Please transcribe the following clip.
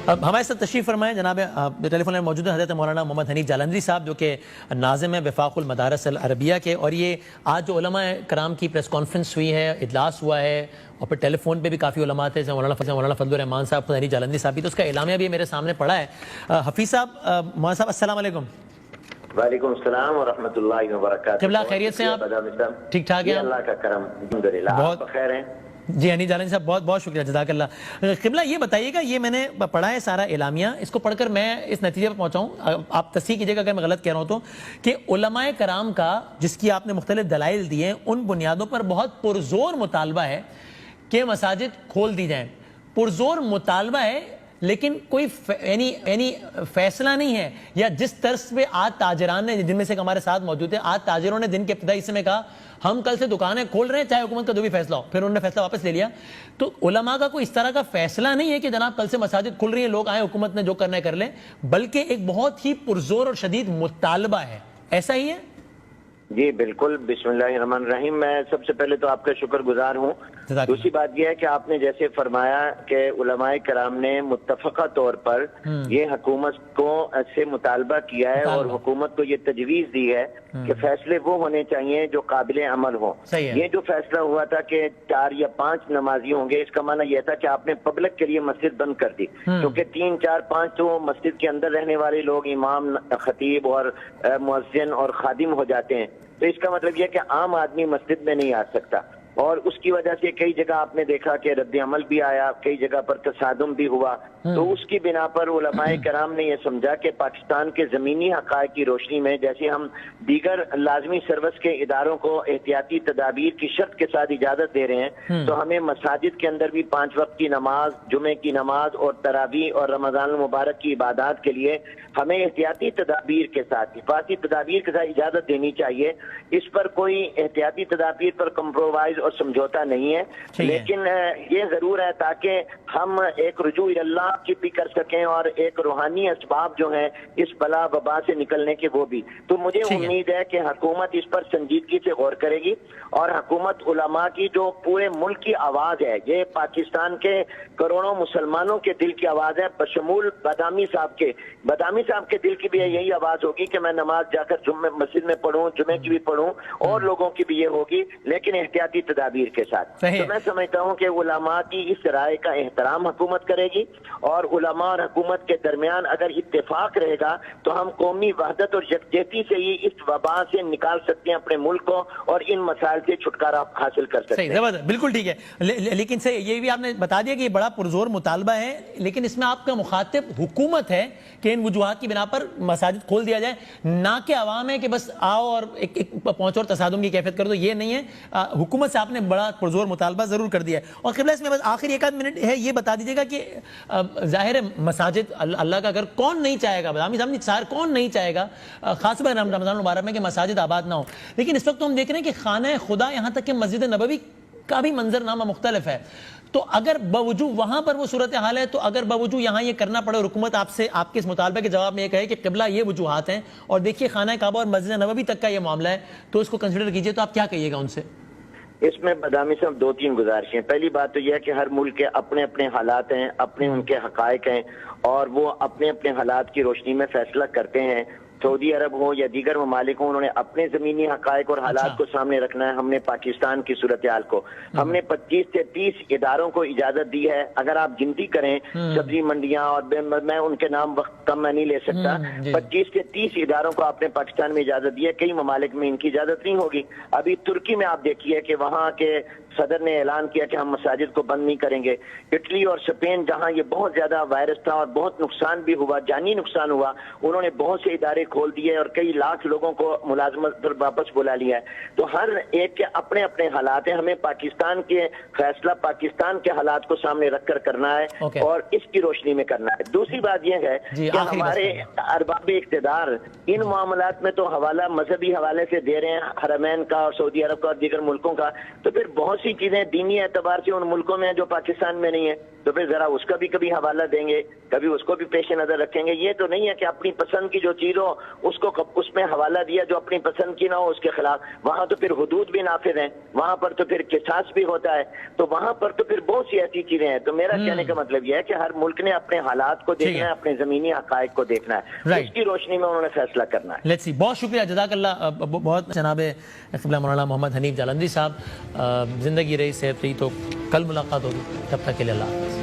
اب ہمارے ساتھ تشریف فرمائیں جناب ٹیلی فون میں موجود ہیں حضرت مولانا محمد حنیف جالندھری صاحب، جو کہ ناظم ہیں وفاق المدارس العربیہ کے، اور یہ آج جو علماء کرام کی پریس کانفرنس ہوئی ہے، اجلاس ہوا ہے، اور پھر ٹیلی فون پہ بھی کافی علماء تھے، مولانا فضل الرحمان صاحب، حنیف جالندھری صاحب بھی، تو اس کا اعلامیہ بھی میرے سامنے پڑا ہے۔ حفیظ صاحب، مولانا صاحب السلام علیکم۔ وعلیکم السلام ورحمۃ اللہ وبرکاتہ۔ قبلہ خیریت سے آپ؟ ٹھیک ٹھاک ہیں؟ اللہ کا کرم، الحمدللہ، آپ بخیر ہیں؟ جی حنیف جالندھری صاحب بہت بہت شکریہ، جزاک اللہ۔ قبلہ یہ بتائیے گا، یہ میں نے پڑھا ہے سارا اعلامیہ، اس کو پڑھ کر میں اس نتیجے پر پہنچا ہوں، آپ تصحیح کیجیے گا اگر میں غلط کہہ رہا ہوں تو، کہ علماء کرام کا جس کی آپ نے مختلف دلائل دیے ہیں، ان بنیادوں پر بہت پرزور مطالبہ ہے کہ مساجد کھول دی جائیں۔ پرزور مطالبہ ہے لیکن کوئی یعنی فیصلہ نہیں ہے، یا جس طرز پہ آج تاجران نے، جن میں سے ہمارے ساتھ موجود ہیں، آج تاجروں نے دن کے ابتدائی حصے میں کہا ہم کل سے دکانیں کھول رہے ہیں چاہے حکومت کا جو بھی فیصلہ ہو، پھر انہوں نے فیصلہ واپس لے لیا۔ تو علماء کا کوئی اس طرح کا فیصلہ نہیں ہے کہ جناب کل سے مساجد کھل رہی ہیں، لوگ آئیں، حکومت نے جو کرنا ہے کر لیں، بلکہ ایک بہت ہی پرزور اور شدید مطالبہ ہے، ایسا ہی ہے؟ جی بالکل، بسم اللہ الرحمن الرحیم۔ میں سب سے پہلے تو آپ کا شکر گزار ہوں۔ دوسری بات یہ ہے کہ آپ نے جیسے فرمایا کہ علماء کرام نے متفقہ طور پر یہ حکومت کو سے مطالبہ کیا ہے، اور حکومت کو یہ تجویز دی ہے کہ فیصلے وہ ہونے چاہیے جو قابل عمل ہوں۔ یہ جو فیصلہ ہوا تھا کہ 4 یا 5 نمازی ہوں گے، اس کا معنی یہ تھا کہ آپ نے پبلک کے لیے مسجد بند کر دی، کیونکہ 3 4 5 تو مسجد کے اندر رہنے والے لوگ امام، خطیب اور مؤذن اور خادم ہو جاتے ہیں، تو اس کا مطلب یہ ہے کہ عام آدمی مسجد میں نہیں آ سکتا، اور اس کی وجہ سے کئی جگہ آپ نے دیکھا کہ رد عمل بھی آیا، کئی جگہ پر تصادم بھی ہوا۔ تو اس کی بنا پر علماء کرام نے یہ سمجھا کہ پاکستان کے زمینی حقائق کی روشنی میں جیسے ہم دیگر لازمی سروس کے اداروں کو احتیاطی تدابیر کی شرط کے ساتھ اجازت دے رہے ہیں، تو ہمیں مساجد کے اندر بھی 5 وقت کی نماز، جمعے کی نماز اور تراویح اور رمضان المبارک کی عبادات کے لیے ہمیں احتیاطی تدابیر کے ساتھ، حفاظتی تدابیر کے ساتھ اجازت دینی چاہیے۔ اس پر کوئی احتیاطی تدابیر پر کمپرومائز اور سمجھوتا نہیں ہے، لیکن یہ ضرور ہے تاکہ ہم ایک رجوع اللہ کی بھی کر سکیں اور ایک روحانی اسباب جو ہیں اس بلا وبا سے نکلنے کے وہ بھی۔ تو مجھے امید ہے کہ حکومت اس پر سنجیدگی سے غور کرے گی، اور حکومت علماء کی جو پورے ملک کی آواز ہے، یہ پاکستان کے کروڑوں مسلمانوں کے دل کی آواز ہے، بشمول بادامی صاحب کے دل کی بھی یہی آواز ہوگی کہ میں نماز جا کر مسجد میں پڑھوں، جمعے کی بھی پڑھوں، اور لوگوں کی بھی یہ ہوگی، لیکن احتیاطی تدابیر کے ساتھ۔ تو میں سمجھتا ہوں کہ علماء کی اس رائے کا احترام حکومت کرے گی، اور علماء اور حکومت کے درمیان اگر اتفاق رہے گا تو ہم قومی وحدت اور یکجہتی سے ہی اس وبا سے نکال سکتے ہیں اپنے ملک کو، اور ان مسائل سے چھٹکارا حاصل کر سکتے ہیں۔ زبردست، بالکل ٹھیک ہے، لیکن سے یہ بھی آپ نے بتا دیا کہ یہ بڑا پرزور مطالبہ ہے، لیکن اس میں آپ کا مخاطب حکومت ہے کہ ان وجوہات کی بنا پر مساجد کھول دیا جائے، نہ کہ عوام ہے کہ بس آؤ اور ایک پہنچو اور تصادم کی کیفیت کر دو، یہ نہیں ہے۔ حکومت سے آپ نے بڑا پرزور مطالبہ ضرور کر دیا ہے۔ اور قبلہ اس میں بس آخری 1 آدھ منٹ ہے، یہ بتا دیجیے گا کہ ظاہر ہے مساجد اللہ کا گھر، کون نہیں چاہے گا، کون نہیں چاہے گا، خاص طور پر رمضان المبارک میں کہ مساجد آباد نہ ہو، لیکن اس وقت تو ہم دیکھ رہے ہیں کہ خانہ خدا، یہاں تک کہ مسجد نبوی کا بھی منظر نامہ مختلف ہے۔ تو اگر باوجود وہاں پر وہ صورتحال ہے، تو اگر باوجود یہاں یہ کرنا پڑے اور حکومت آپ سے آپ کے اس مطالبے کے جواب میں یہ کہے کہ قبلہ یہ وجوہات ہیں، اور دیکھیے خانہ کعبہ اور مسجد نبوی تک کا یہ معاملہ ہے، تو اس کو کنسیڈر کیجئے، تو آپ کیا کہیے گا ان سے؟ اس میں بادامی صاحب 2-3 گزارشیں۔ پہلی بات تو یہ ہے کہ ہر ملک کے اپنے اپنے حالات ہیں، اپنے ان کے حقائق ہیں، اور وہ اپنے اپنے حالات کی روشنی میں فیصلہ کرتے ہیں۔ سعودی عرب ہو یا دیگر ممالک ہوں، انہوں نے اپنے زمینی حقائق اور حالات کو سامنے رکھنا ہے، ہم نے پاکستان کی صورتحال کو، ہم نے 25 سے 30 اداروں کو اجازت دی ہے۔ اگر آپ گنتی کریں سبزی منڈیاں، اور میں ان کے نام وقت کم میں نہیں لے سکتا، 25 سے 30 اداروں کو آپ نے پاکستان میں اجازت دی ہے، کئی ممالک میں ان کی اجازت نہیں ہوگی۔ ابھی ترکی میں آپ دیکھیے کہ وہاں کے صدر نے اعلان کیا کہ ہم مساجد کو بند نہیں کریں گے۔ اٹلی اور اسپین جہاں یہ بہت زیادہ وائرس تھا اور بہت نقصان بھی ہوا، جانی نقصان ہوا، انہوں نے بہت سے ادارے کھول دیے اور کئی لاکھ لوگوں کو ملازمت پر واپس بلا لیا ہے۔ تو ہر ایک کے اپنے اپنے حالات ہیں، ہمیں پاکستان کے فیصلہ پاکستان کے حالات کو سامنے رکھ کر کرنا ہے، اور اس کی روشنی میں کرنا ہے۔ دوسری بات یہ ہے کہ ہمارے ارباب اقتدار ان معاملات میں تو حوالہ مذہبی حوالے سے دے رہے ہیں، حرمین کا اور سعودی عرب کا اور دیگر ملکوں کا، تو پھر بہت سی چیزیں دینی اعتبار سے ان ملکوں میں جو پاکستان میں نہیں ہے۔ تو پھر ذرا اس کا بھی کبھی حوالہ دیں گے, کبھی اس کو بھی پیش نظر رکھیں گے. یہ تو نہیں ہے کہ اپنی پسند کی جو چیز ہو اس میں حوالہ دیا جو اپنی پسند کی نہ ہو اس کے خلاف. وہاں تو پھر حدود بھی نافذ ہیں, وہاں پر تو پھر قصاص بھی ہوتا ہے, تو وہاں پر تو پھر بہت سی ایسی چیزیں ہیں. تو میرا کہنے کا مطلب یہ ہے کہ ہر ملک نے اپنے حالات کو دیکھنا ہے, اپنے زمینی حقائق کو دیکھنا ہے, اس کی روشنی میں انہوں نے فیصلہ کرنا ہے. Let's see. بہت شکریہ, جزاک اللہ. بہت جناب قبلہ مولانا محمد حنیف جالندھری صاحب, زندگی رہی, صحت رہی تو کل ملاقات ہوگی. تب تک کے لیے اللہ حافظ.